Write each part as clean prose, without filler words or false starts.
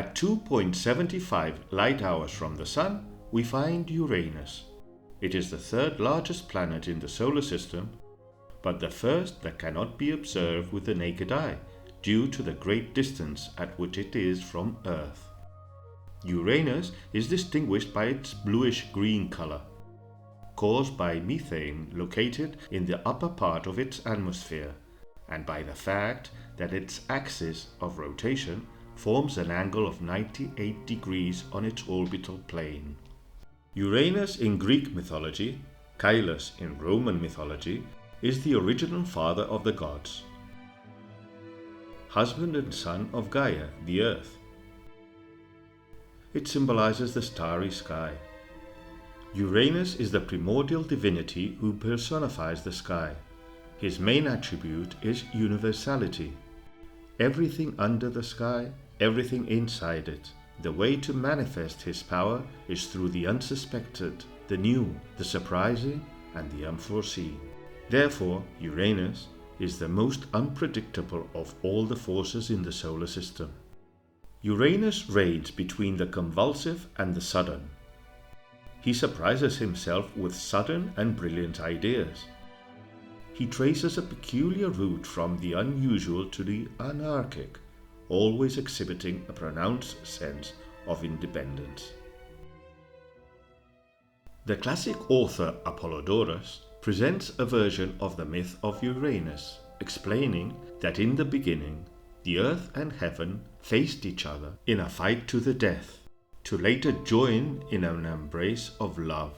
At 2.75 light hours from the Sun, we find Uranus. It is the third largest planet in the solar system, but the first that cannot be observed with the naked eye due to the great distance at which it is from Earth. Uranus is distinguished by its bluish-green color, caused by methane located in the upper part of its atmosphere, and by the fact that its axis of rotation forms an angle of 98 degrees on its orbital plane. Uranus in Greek mythology, Kairos in Roman mythology, is the original father of the gods, husband and son of Gaia, the earth. It symbolizes the starry sky. Uranus is the primordial divinity who personifies the sky. His main attribute is universality. Everything under the sky, everything inside it. The way to manifest his power is through the unsuspected, the new, the surprising, and the unforeseen. Therefore, Uranus is the most unpredictable of all the forces in the solar system. Uranus reigns between the convulsive and the sudden. He surprises himself with sudden and brilliant ideas. He traces a peculiar route from the unusual to the anarchic, always exhibiting a pronounced sense of independence. The classic author Apollodorus presents a version of the myth of Uranus, explaining that in the beginning, the earth and heaven faced each other in a fight to the death, to later join in an embrace of love,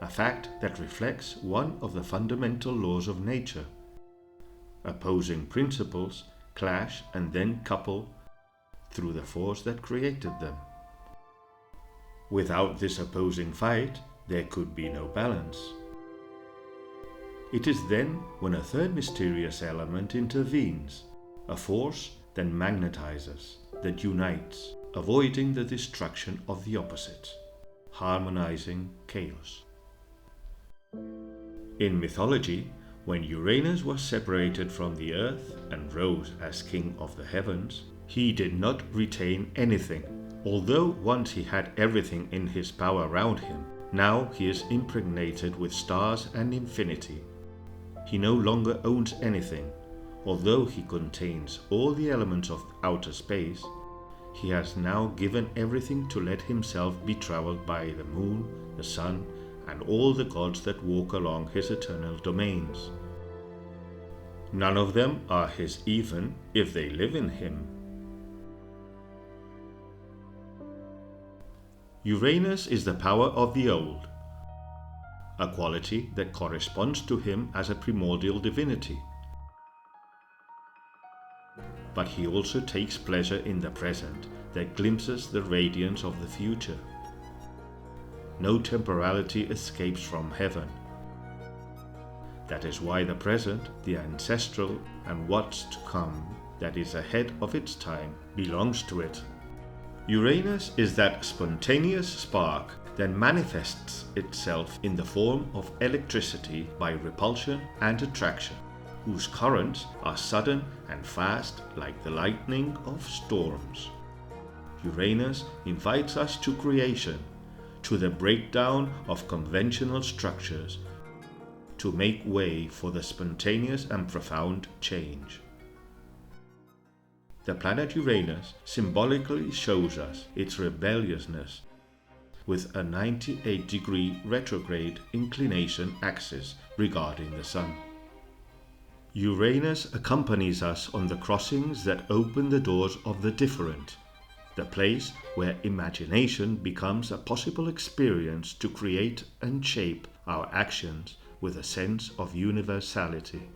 a fact that reflects one of the fundamental laws of nature. Opposing principles clash and then couple through the force that created them. Without this opposing fight, there could be no balance. It is then when a third mysterious element intervenes, a force that magnetizes, that unites, avoiding the destruction of the opposites, harmonizing chaos. In mythology, when Uranus was separated from the earth and rose as king of the heavens, he did not retain anything. Although once he had everything in his power around him, now he is impregnated with stars and infinity. He no longer owns anything. Although he contains all the elements of outer space, he has now given everything to let himself be traveled by the moon, the sun, and all the gods that walk along his eternal domains. None of them are his even if they live in him. Uranus is the power of the old, a quality that corresponds to him as a primordial divinity. But he also takes pleasure in the present that glimpses the radiance of the future. No temporality escapes from heaven. That is why the present, the ancestral, and what's to come, that is ahead of its time, belongs to it. Uranus is that spontaneous spark that manifests itself in the form of electricity by repulsion and attraction, whose currents are sudden and fast like the lightning of storms. Uranus invites us to creation, to the breakdown of conventional structures, to make way for the spontaneous and profound change. The planet Uranus symbolically shows us its rebelliousness with a 98-degree retrograde inclination axis regarding the Sun. Uranus accompanies us on the crossings that open the doors of the different, the place where imagination becomes a possible experience to create and shape our actions with a sense of universality.